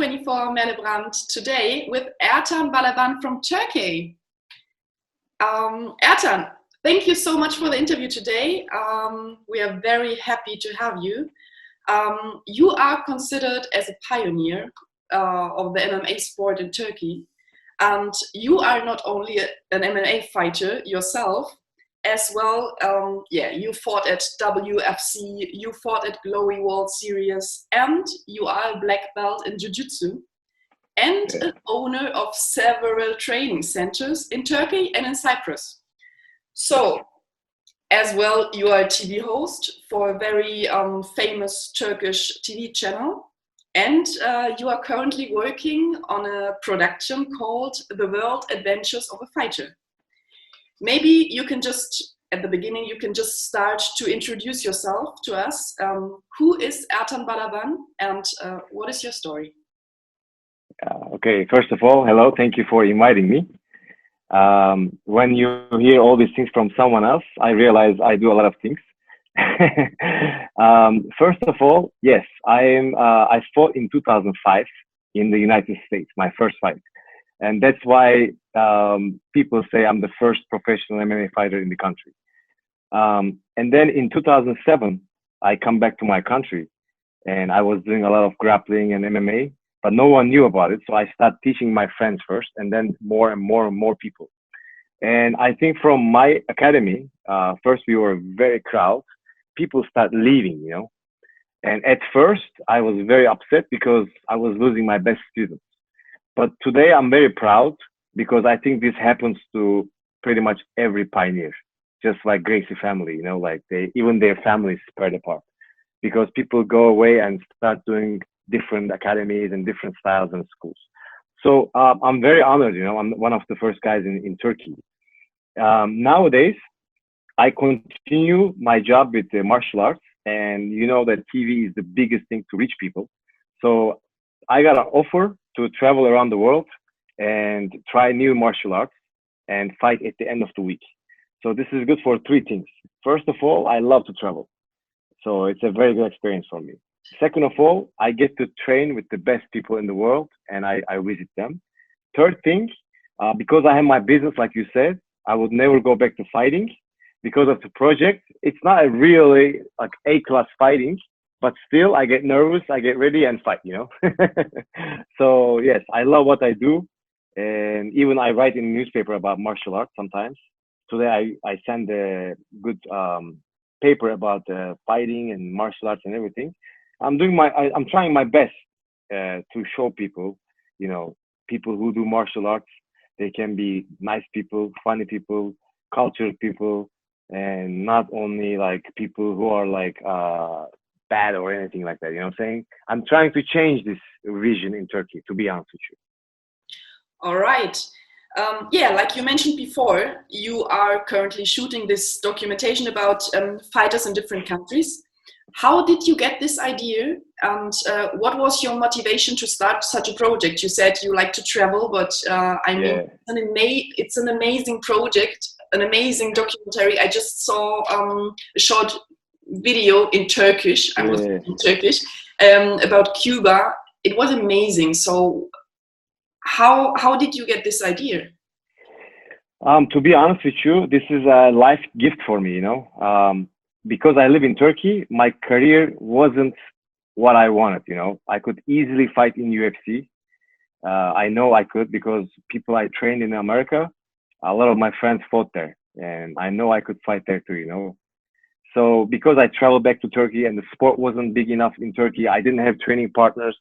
24 Mellebrand today with Ertan Balaban from Turkey. Ertan, thank you so much for the interview today. We are very happy to have you. You are considered as a pioneer of the MMA sport in Turkey. And you are not only an MMA fighter yourself, as well, you fought at WFC, you fought at Glory World Series, and you are a black belt in Jiu-Jitsu, and an owner of several training centers in Turkey and in Cyprus. So, as well, you are a TV host for a very famous Turkish TV channel, and you are currently working on a production called The World Adventures of a Fighter. Maybe you can just, at the beginning, you can just start to introduce yourself to us. Who is Ertan Balaban and what is your story? Okay, first of all, hello, thank you for inviting me. When you hear all these things from someone else, I realize I do a lot of things. First of all, yes, I fought in 2005 in the United States, my first fight. And that's why people say I'm the first professional MMA fighter in the country. And then in 2007, I come back to my country and I was doing a lot of grappling and MMA, but no one knew about it. So I started teaching my friends first and then more and more and more people. And I think from my academy, first we were very crowded. People start leaving, you know. And at first I was very upset because I was losing my best students. But today I'm very proud because I think this happens to pretty much every pioneer, just like Gracie family, you know, like even their families spread apart because people go away and start doing different academies and different styles and schools. So I'm very honored, you know, I'm one of the first guys in Turkey. Nowadays, I continue my job with the martial arts, and you know that TV is the biggest thing to reach people. So I got an offer to travel around the world and try new martial arts and fight at the end of the week. So this is good for three things. First of all, I love to travel. So it's a very good experience for me. Second of all, I get to train with the best people in the world and I visit them. Third thing, because I have my business, like you said, I would never go back to fighting because of the project. It's not a really like A-class fighting, but still I get nervous, I get ready and fight, you know. So yes, I love what I do. And even I write in a newspaper about martial arts sometimes. Today I send a good paper about fighting and martial arts and everything. I'm trying my best to show people, you know, people who do martial arts, they can be nice people, funny people, cultured people, and not only like people who are like bad or anything like that. You know what I'm saying? I'm trying to change this vision in Turkey, to be honest with you. All right. Like you mentioned before, you are currently shooting this documentation about fighters in different countries. How did you get this idea, and what was your motivation to start such a project? You said you like to travel, but it's an amazing project, an amazing documentary. I just saw a short video in Turkish. I was in Turkish about Cuba. It was amazing. So, how did you get this idea? To be honest with you, this is a life gift for me. You know. Because I live in Turkey, my career wasn't what I wanted, you know. I could easily fight in UFC. I know I could because people I trained in America, a lot of my friends fought there. And I know I could fight there too, you know. So because I traveled back to Turkey and the sport wasn't big enough in Turkey, I didn't have training partners.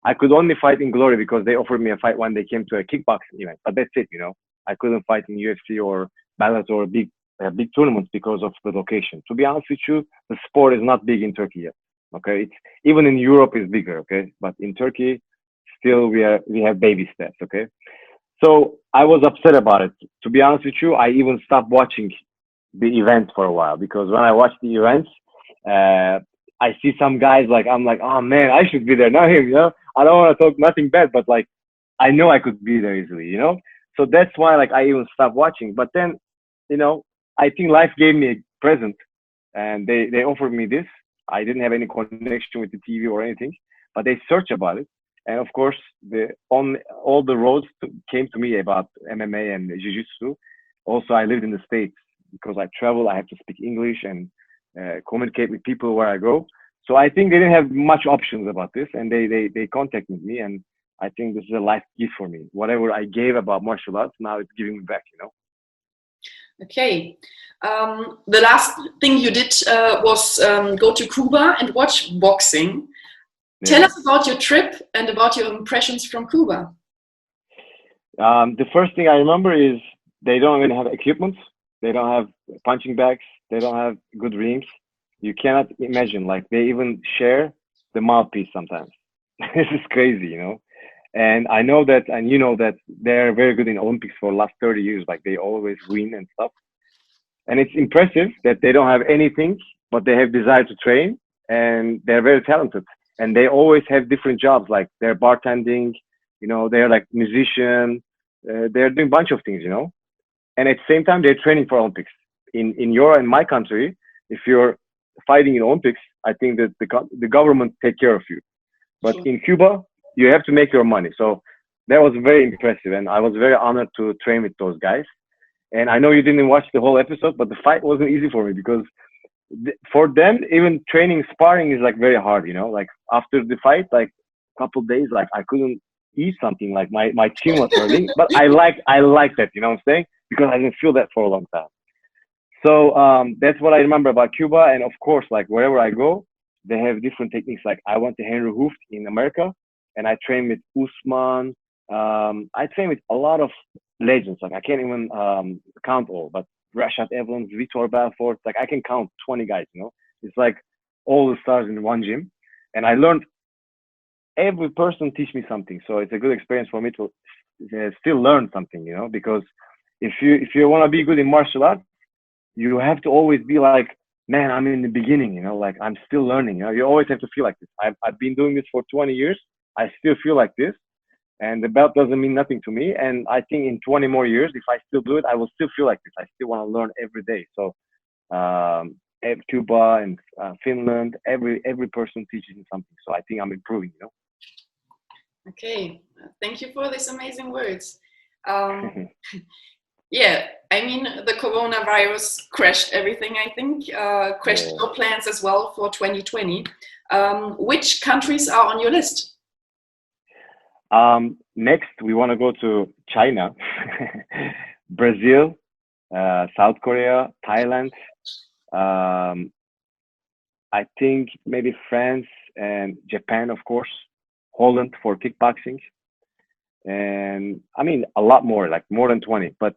I could only fight in Glory because they offered me a fight when they came to a kickboxing event. But that's it, you know. I couldn't fight in UFC or Bellator or big tournaments because of the location. To be honest with you, the sport is not big in Turkey yet. Okay, it's even in Europe is bigger. Okay, but in Turkey, still we have baby steps. Okay, so I was upset about it. To be honest with you, I even stopped watching the event for a while because when I watch the events, I see some guys like I'm like, oh man, I should be there, not him. You know, I don't want to talk nothing bad, but like I know I could be there easily. You know, so that's why like I even stopped watching. But then, you know, I think life gave me a present and they offered me this. I didn't have any connection with the TV or anything, but they searched about it And of course, on all the roads came to me about MMA and jiu-jitsu. Also, I lived in the States because I travel. I have to speak English and communicate with people where I go. So I think they didn't have much options about this, and they contacted me, and I think this is a life gift for me. Whatever I gave about martial arts, now it's giving me back. Okay. The last thing you did was go to Cuba and watch boxing. Tell Yeah. us about your trip and about your impressions from Cuba. The first thing I remember is they don't even have equipment. They don't have punching bags. They don't have good rings. You cannot imagine. Like they even share the mouthpiece sometimes. This is crazy. And I know that, and you know that they're very good in Olympics for the last 30 years. Like they always win and stuff. And it's impressive that they don't have anything, but they have desire to train, and they're very talented. And they always have different jobs, like they're bartending, they're like musician, they're doing a bunch of things. And at the same time, they're training for Olympics. In my country, if you're fighting in Olympics, I think that the government take care of you. But Sure. in Cuba, you have to make your money. So that was very impressive, and I was very honored to train with those guys. And I know you didn't watch the whole episode, but the fight wasn't easy for me because for them, even training sparring is like very hard. Like after the fight, like a couple of days, like I couldn't eat something. Like my chin was hurting, but I like that. You know what I'm saying? Because I didn't feel that for a long time. So that's what I remember about Cuba. And of course, like wherever I go, they have different techniques. Like I went to Henry Hooft in America, and I trained with Usman. I trained with a lot of legends. Like I can't even count all, but Rashad Evans, Vitor Belfort. Like I can count 20 guys. It's like all the stars in one gym, and I learned every person teach me something. So it's a good experience for me to still learn something. Because if you want to be good in martial arts, you have to always be like, man, I'm in the beginning. Like I'm still learning. You always have to feel like this. I've been doing this for 20 years. I still feel like this. And the belt doesn't mean nothing to me. And I think in 20 more years, if I still do it, I will still feel like this. I still want to learn every day. So Cuba and Finland, every person teaches me something. So I think I'm improving. Okay. Thank you for these amazing words. Yeah, I mean, the coronavirus crashed everything, I think, crashed Yeah. your plans as well for 2020. Which countries are on your list? Next, we want to go to China, Brazil, South Korea, Thailand. Um, I think maybe France and Japan, of course, Holland for kickboxing, and I mean a lot more, like more than 20. But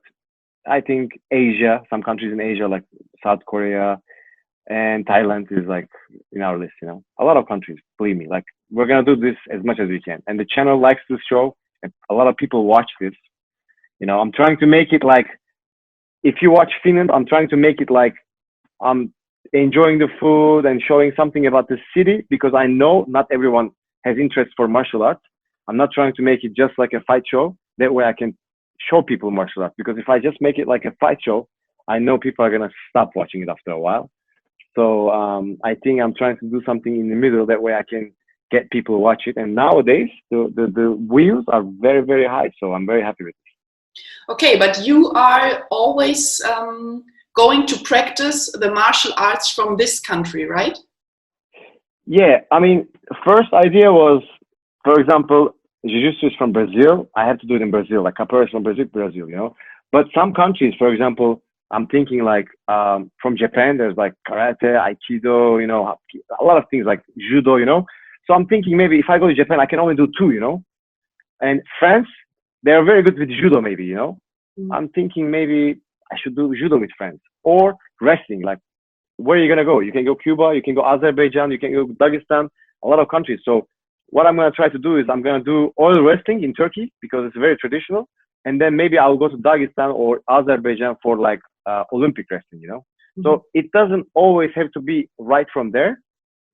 I think Asia, some countries in Asia like South Korea and Thailand is like in our list. A lot of countries, believe me. Like we're gonna do this as much as we can, and the channel likes this show, and a lot of people watch this. I'm trying to make it like if you watch Finland, I'm trying to make it like I'm enjoying the food and showing something about the city because I know not everyone has interest for martial arts. I'm not trying to make it just like a fight show. That way I can show people martial arts, because if I just make it like a fight show, I know people are going to stop watching it after a while. So I think I'm trying to do something in the middle. That way I can get people to watch it. And nowadays the views are very, very high. So I'm very happy with it. Okay, but you are always going to practice the martial arts from this country, right? Yeah, I mean, first idea was, for example, Jiu-Jitsu is from Brazil. I have to do it in Brazil. Like Capoeira is from Brazil. But some countries, for example, I'm thinking like from Japan, there's like karate, aikido, a lot of things like judo. So I'm thinking maybe if I go to Japan, I can only do two. And France, they're very good with judo, maybe. I'm thinking maybe I should do judo with France or wrestling. Like, where are you gonna go? You can go Cuba, you can go Azerbaijan, you can go Dagestan, a lot of countries. So what I'm gonna try to do is I'm gonna do oil wrestling in Turkey because it's very traditional, and then maybe I'll go to Dagestan or Azerbaijan for like Olympic wrestling. So it doesn't always have to be right from there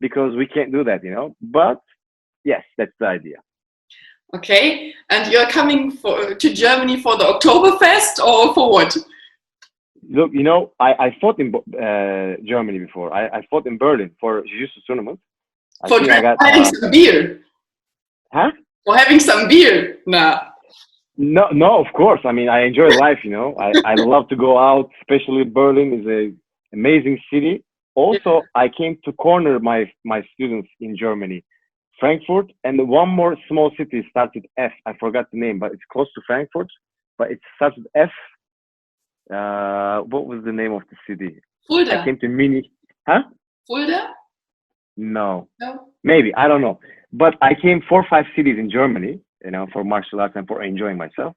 because we can't do that. But yes, that's the idea. Okay, and you're coming to Germany for the Oktoberfest or for what? Look, I fought in Germany before. I fought in Berlin for Jiu-Jitsu tournament. I For think I got drinking some beer. Huh? For having some beer? Nah. No, no, of course. I mean, I enjoy life, you know. I love to go out, especially Berlin is a amazing city. Yeah. Also, I came to corner my students in Germany, Frankfurt, and one more small city starts with F. I forgot the name, but it's close to Frankfurt, but it starts with F. What was the name of the city? I Fulda. came to Mini. Huh? Fulda? No, No. maybe I don't know. But I came 4 or 5 cities in Germany, you know, for martial arts and for enjoying myself.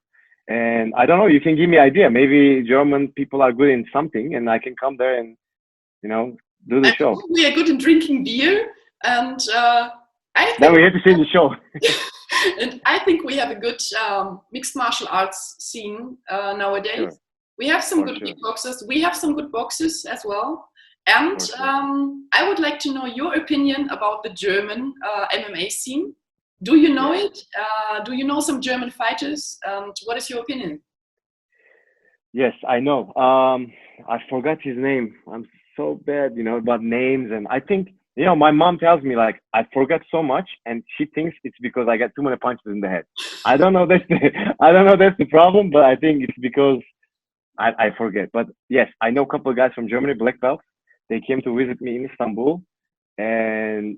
And I don't know. You can give me idea. Maybe German people are good in something, and I can come there and you know do the I show. think we are good in drinking beer, and I Then think we have to change the show. and I think we have a good mixed martial arts scene Sure, nowadays. We have some for good sure, kickboxers. We have some good boxers as well. And for sure. I would like to know your opinion about the German MMA scene. Do you know Yeah. it? Do you know some German fighters? And what is your opinion? Yes, I know. I forgot his name. I'm so bad, you know, about names. And I think, you know, my mom tells me like I forgot so much, and she thinks it's because I got too many punches in the head. I don't know. That's the I don't know. That's the problem, but I think it's because I forget. But yes, I know a couple of guys from Germany, black belts. They came to visit me in Istanbul, and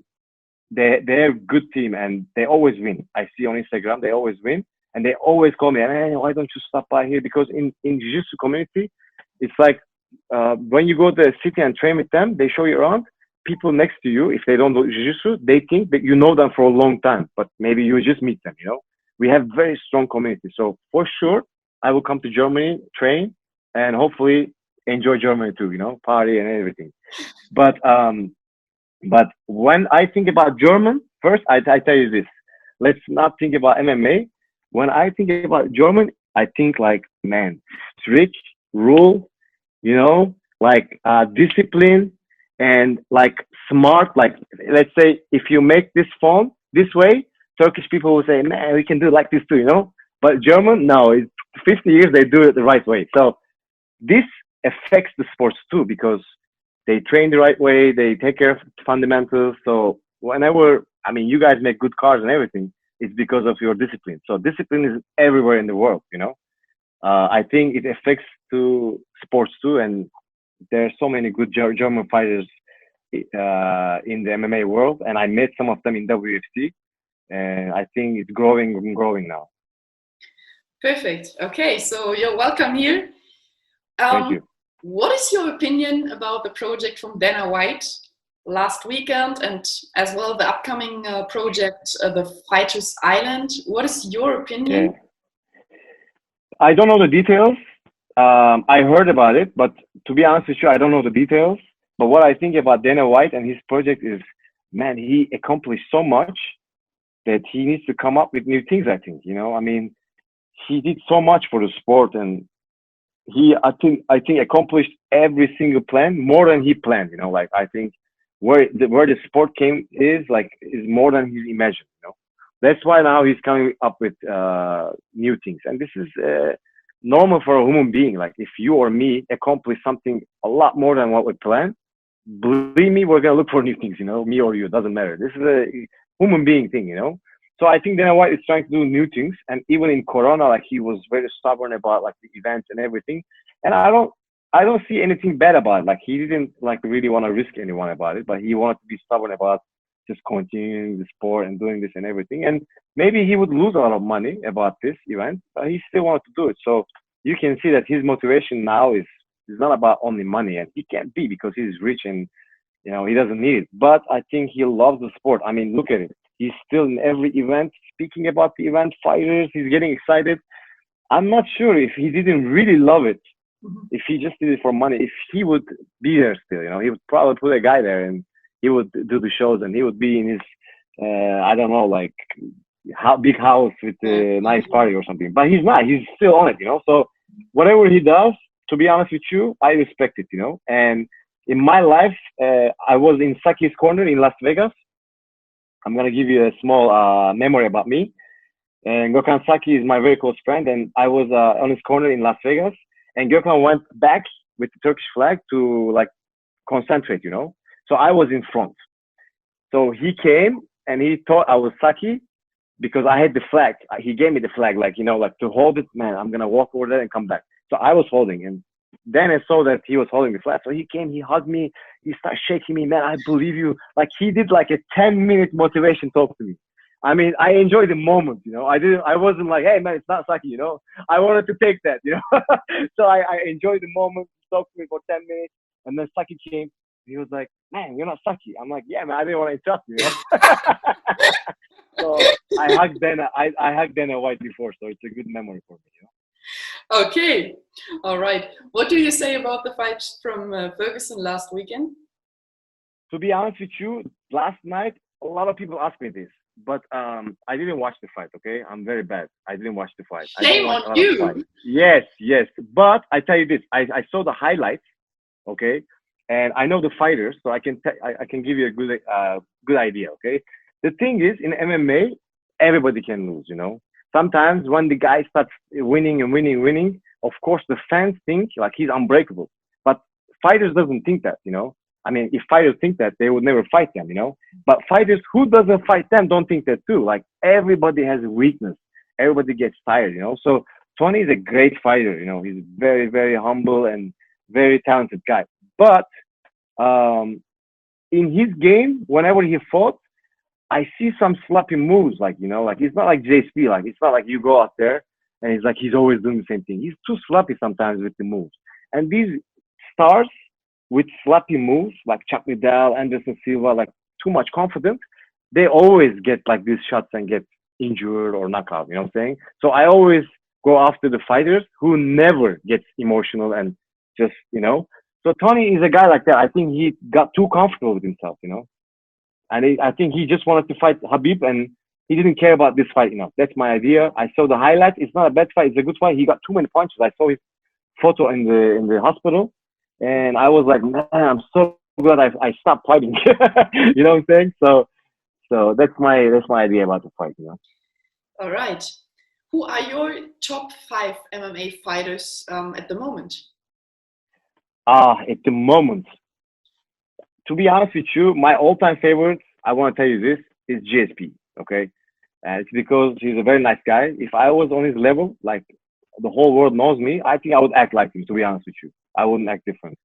they're a good team and they always win. I see on Instagram they always win and they always call me. Hey, why don't you stop by here? Because in jiu-jitsu community, it's like when you go to the city and train with them, they show you around. People next to you, if they don't do jiu-jitsu, they think that you know them for a long time, but maybe you just meet them. You know, we have very strong community. So for sure, I will come to Germany, train, and hopefully enjoy Germany too. You know, party and everything. But when I think about German, first I tell you this. Let's not think about MMA. When I think about German, I think like man, strict rule, you know, like discipline and like smart. Like let's say if you make this phone this way, Turkish people will say, man, we can do it like this too, you know. But German, no, it's 50 years they do it the right way. So this affects the sports too because they train the right way, they take care of fundamentals. So whenever, I mean, you guys make good cars and everything, it's because of your discipline. So discipline is everywhere in the world, you know. I think it affects to sports too, and there are so many good German fighters in the MMA world, and I met some of them in WFC, and I think it's growing and growing now. Perfect. Okay, so you're welcome here. Thank you. What is your opinion about the project from Dana White last weekend and as well the upcoming project, the Fighters Island? What is your opinion? Yeah, I don't know the details. I heard about it, but to be honest with you, I don't know the details. But what I think about Dana White and his project is, man, he accomplished so much that he needs to come up with new things. I think, you know, I mean, he did so much for the sport, and I think accomplished every single plan more than he planned. You know, like I think where the sport came is more than he imagined. You know, that's why now he's coming up with new things, and this is normal for a human being. Like if you or me accomplish something a lot more than what we planned, believe me, we're gonna look for new things. You know, me or you, it doesn't matter. This is a human being thing. You know. So I think Dana White is trying to do new things, and even in Corona, like he was very stubborn about like the events and everything. And I don't see anything bad about it. Like he didn't like really want to risk anyone about it, but he wanted to be stubborn about just continuing the sport and doing this and everything. And maybe he would lose a lot of money about this event, but he still wanted to do it. So you can see that his motivation now is not about only money, and he can't be because he's rich and you know he doesn't need it. But I think he loves the sport. I mean, look at it. He's still in every event, speaking about the event, fighters. He's getting excited. I'm not sure if he didn't really love it, Mhm. if he just did it for money, if he would be there still, you know, he would probably put a guy there and he would do the shows and he would be in his, I don't know, like big house with a nice party or something. But he's not. He's still on it, you know. So whatever he does, to be honest with you, I respect it, you know. And in my life, I was in Saki's corner in Las Vegas. I'm gonna give you a small memory about me. And Gökhan Saki is my very close friend, and I was on his corner in Las Vegas. And Gökhan went back with the Turkish flag to like concentrate, you know. So I was in front. So he came and he thought I was Saki, because I had the flag. He gave me the flag, like, you know, like to hold it, man, I'm going to walk over there and come back. So I was holding, and then I saw that he was holding the flag. So he came, he hugged me, he started shaking me, man, I believe you. Like he did like a 10-minute motivation talk to me. I mean, I enjoyed the moment, you know. I wasn't like, hey man, it's not Saki, you know. I wanted to take that, you know. So I enjoyed the moment. He talked to me for 10 minutes, and then Saki came. He was like, man, you're not Saki. I'm like, yeah, man, I didn't want to interrupt you, you know. So I hugged Dana White before, so it's a good memory for me, you know. Okay, all right. What do you say about the fight from Ferguson last weekend? To be honest with you, last night a lot of people asked me this, but I didn't watch the fight. Okay, I'm very bad. I didn't watch the fight. I don't Shame watch on a lot of fights. you. Yes, yes. But I tell you this, I saw the highlights. Okay, and I know the fighters, so I can give you a good idea. Okay, the thing is in MMA, everybody can lose. You know, sometimes when the guy starts winning and winning, winning, of course the fans think like he's unbreakable, but fighters doesn't think that. You know, I mean, if fighters think that, they would never fight them. You know, but fighters who doesn't fight them don't think that too. Like everybody has a weakness. Everybody gets tired. You know, so Tony is a great fighter. You know, he's very very humble and very talented guy. But um, in his game, whenever he fought, I see some sloppy moves. Like, you know, like it's not like JSP. Like it's not like you go out there and he's like he's always doing the same thing. He's too sloppy sometimes with the moves. And these stars with sloppy moves, like Chuck Liddell, Anderson Silva, like too much confidence, they always get like these shots and get injured or knockout. You know what I'm saying? So I always go after the fighters who never gets emotional and just, you know. So Tony is a guy like that. I think he got too comfortable with himself, you know. And I think he just wanted to fight Habib, and he didn't care about this fight enough. That's my idea. I saw the highlights. It's not a bad fight. It's a good fight. He got too many punches. I saw his photo in the hospital, and I was like, man, I'm so glad I stopped fighting. You know what I'm saying? So that's my idea about the fight. You know. All right. Who are your top 5 MMA fighters at the moment? At the moment, to be honest with you, my all-time favorite, I want to tell you this, is GSP. Okay, it's because he's a very nice guy. If I was on his level, like the whole world knows me, I think I would act like him. To be honest with you, I wouldn't act different.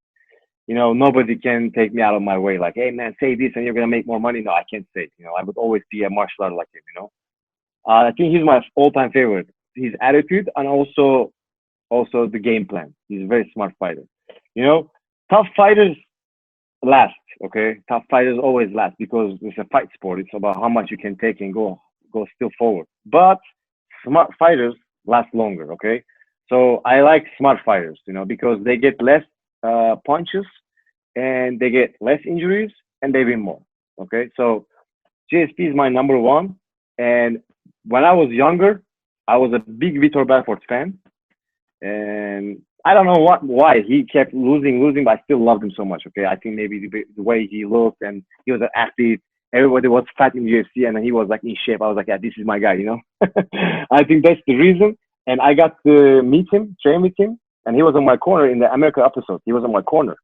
You know, nobody can take me out of my way. Like, hey man, say this and you're gonna make more money. No, I can't say it. You know, I would always be a martial art like him. You know, I think he's my all-time favorite. His attitude and also the game plan. He's a very smart fighter. You know, tough fighters last. Okay, tough fighters always last because it's a fight sport. It's about how much you can take and go still forward. But smart fighters last longer. Okay, so I like smart fighters. You know, because they get less punches and they get less injuries and they win more. Okay, so JSP is my number one. And when I was younger, I was a big Vitor Belfort fan, and I don't know why he kept losing, but I still loved him so much. Okay, I think maybe the way he looked and he was an athlete. Everybody was fat in UFC, and he was like in shape. I was like, yeah, this is my guy, you know. I think that's the reason. And I got to meet him, train with him, and he was on my corner in the America episode. He was on my corner,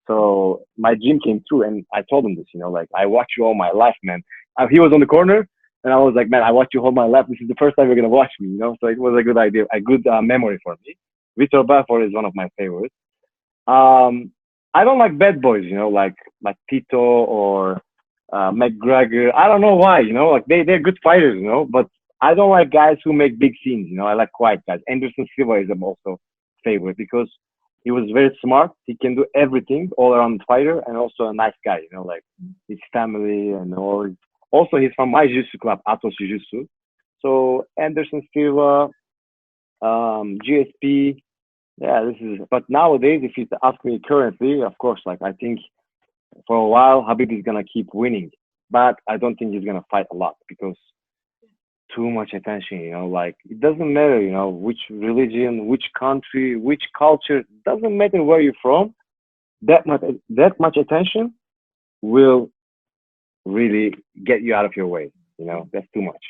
so my dream came true. And I told him this, you know, like I watched you all my life, man. He was on the corner, and I was like, man, I watched you all my life. This is the first time you're gonna watch me, you know. So it was a good idea, a good memory for me. Vitor Belfort is one of my favorites. I don't like bad boys, you know, like Tito or McGregor. I don't know why, you know, like they're good fighters, you know, but I don't like guys who make big scenes, you know. I like quiet guys. Anderson Silva is also favorite because he was very smart. He can do everything all around the fighter and also a nice guy, you know, like his family and all. Also, he's from my jiu-jitsu club, Atos Jiu-Jitsu. So Anderson Silva, GSP. Yeah, this is. But nowadays, if you ask me currently, of course, like I think for a while, Habib is gonna keep winning, but I don't think he's gonna fight a lot because too much attention. You know, like it doesn't matter. You know, which religion, which country, which culture. Doesn't matter where you're from. That much attention will really get you out of your way. You know, that's too much.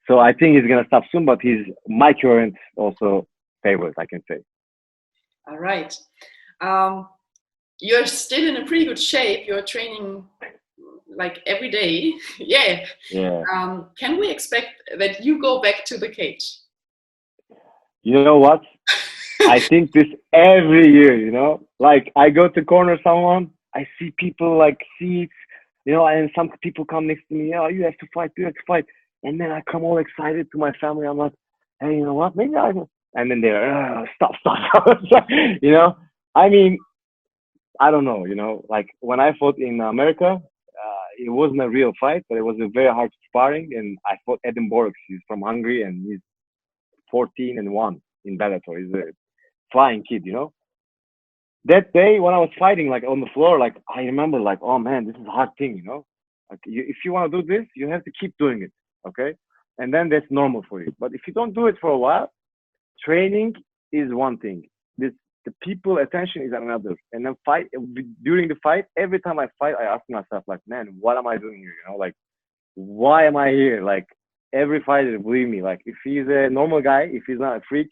So I think he's gonna stop soon, but he's my current also favorite, I can say. All right. You're still in a pretty good shape. You're training like every day. Yeah. Yeah. Can we expect that you go back to the cage? You know what? I think this every year, you know, like I go to corner someone, I see people like seats, you know, and some people come next to me, oh, you have to fight, you have to fight. And then I come all excited to my family. I'm like, hey, you know what? Maybe I will. And then they're, stop, stop, stop. You know, I mean, I don't know, you know, like when I fought in America, it wasn't a real fight, but it was a very hard sparring. And I fought Edin Borix. He's from Hungary and he's 14-1 in Bellator. He's a flying kid, you know. That day when I was fighting, like on the floor, like I remember, like, oh man, this is a hard thing, you know. Like if you want to do this, you have to keep doing it, okay? And then that's normal for you. But if you don't do it for a while, training is one thing. This the people attention is another. And then fight during the fight, every time I fight, I ask myself, like, man, what am I doing here? You know, like, why am I here? Like every fighter, believe me, like if he's a normal guy, if he's not a freak,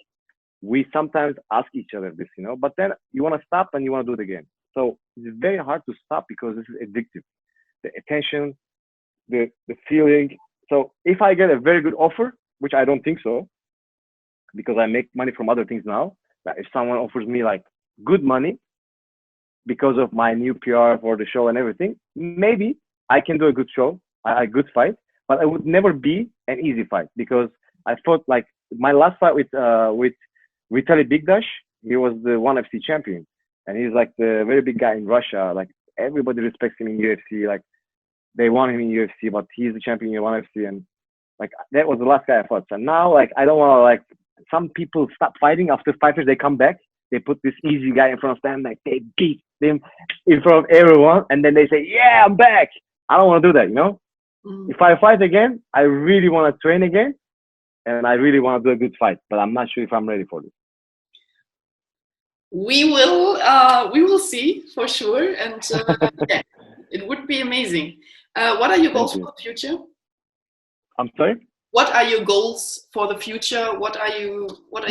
we sometimes ask each other this, you know, but then you want to stop and you want to do it again. So it's very hard to stop because this is addictive. The attention, the feeling. So if I get a very good offer, which I don't think so, because I make money from other things now, that if someone offers me like good money because of my new PR for the show and everything, maybe I can do a good show, a good fight, but it would never be an easy fight because I fought like my last fight with Vitaly Bigdash. He was the ONE FC champion, and he's like the very big guy in Russia. Like everybody respects him in UFC. Like they want him in UFC, but he's the champion in ONE FC, and like that was the last guy I fought. So now, like I don't want to like some people stop fighting after fighters. They come back. They put this easy guy in front of them. Like they beat them in front of everyone, and then they say, "Yeah, I'm back." I don't want to do that. You know, if I fight again, I really want to train again, and I really want to do a good fight. But I'm not sure if I'm ready for this. We will see for sure, and yeah, it would be amazing. What are your goals for the future? I'm sorry. What are your goals for the future? What are you?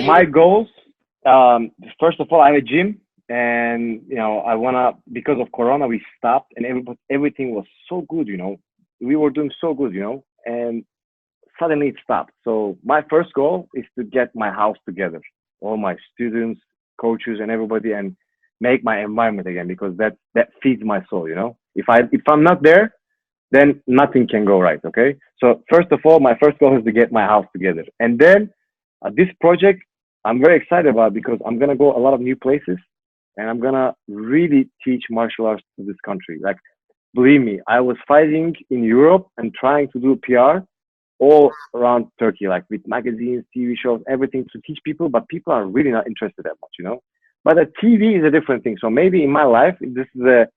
My goals. First of all, I have a gym, and you know, I wanna because of Corona we stopped, and everything was so good. You know, we were doing so good. You know, and suddenly it stopped. So my first goal is to get my house together, all my students, coaches, and everybody, and make my environment again because that feeds my soul. You know, if I'm not there, then nothing can go right. Okay. So first of all, my first goal is to get my house together, and then this project I'm very excited about because I'm gonna go a lot of new places, and I'm gonna really teach martial arts to this country. Like, believe me, I was fighting in Europe and trying to do PR all around Turkey, like with magazines, TV shows, everything to teach people, but people are really not interested that much, you know. But the TV is a different thing. So maybe in my life, this is a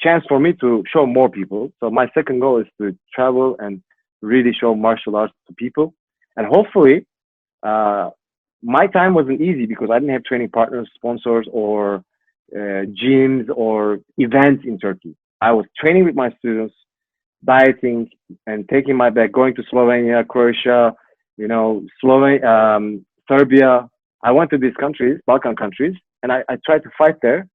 chance for me to show more people. So my second goal is to travel and really show martial arts to people, and hopefully, my time wasn't easy because I didn't have training partners, sponsors, or gyms or events in Turkey. I was training with my students, dieting and taking my back, going to Slovenia, Croatia, you know, Serbia. I went to these countries, Balkan countries, and I tried to fight there,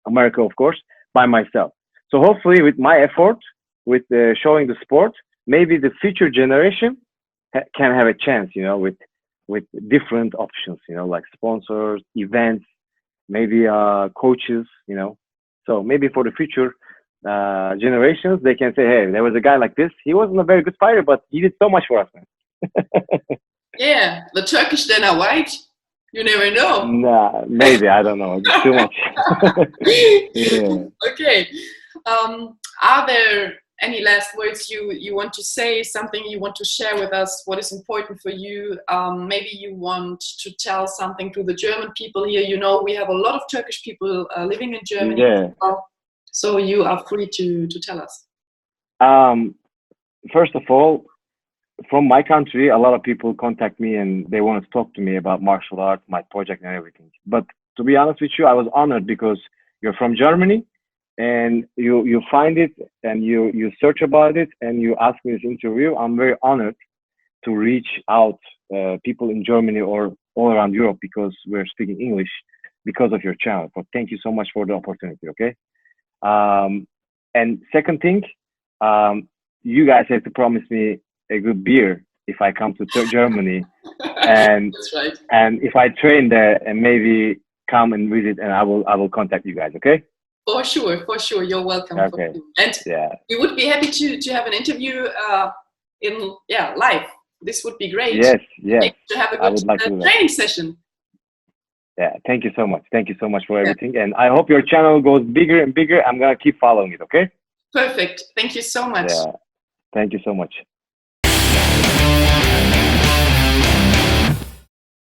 America, of course, by myself. So hopefully, with my effort, with showing the sport, maybe the future generation can have a chance, you know, with different options, you know, like sponsors, events, maybe coaches, you know. So maybe for the future generations, they can say, hey, there was a guy like this. He wasn't a very good fighter, but he did so much for us, man. Yeah, the Turkish then are white. You never know. Nah, maybe, I don't know. It's too much. Yeah. Okay. Are there any last words you want to say, something you want to share with us, what is important for you? Maybe you want to tell something to the German people here. You know, we have a lot of Turkish people living in Germany. Yeah. So you are free to tell us. First of all, from my country, a lot of people contact me and they want to talk to me about martial arts, my project and everything. But to be honest with you, I was honored because you're from Germany and you find it and you search about it and you ask me this interview. I'm very honored to reach out people in Germany or all around Europe because we're speaking English because of your channel. So thank you so much for the opportunity. Okay. And second thing, you guys have to promise me a good beer if I come to Germany, and That's right. and if I train there, and maybe come and visit, and I will contact you guys. Okay. For sure. You're welcome. Okay. For sure. And Yeah. we would be happy to have an interview in live. This would be great. Yes. Yes. To have a I good would like to do that. training session. Yeah. Thank you so much. Thank you so much for everything, and I hope your channel goes bigger and bigger. I'm gonna keep following it. Okay. Perfect. Thank you so much. Yeah. Thank you so much.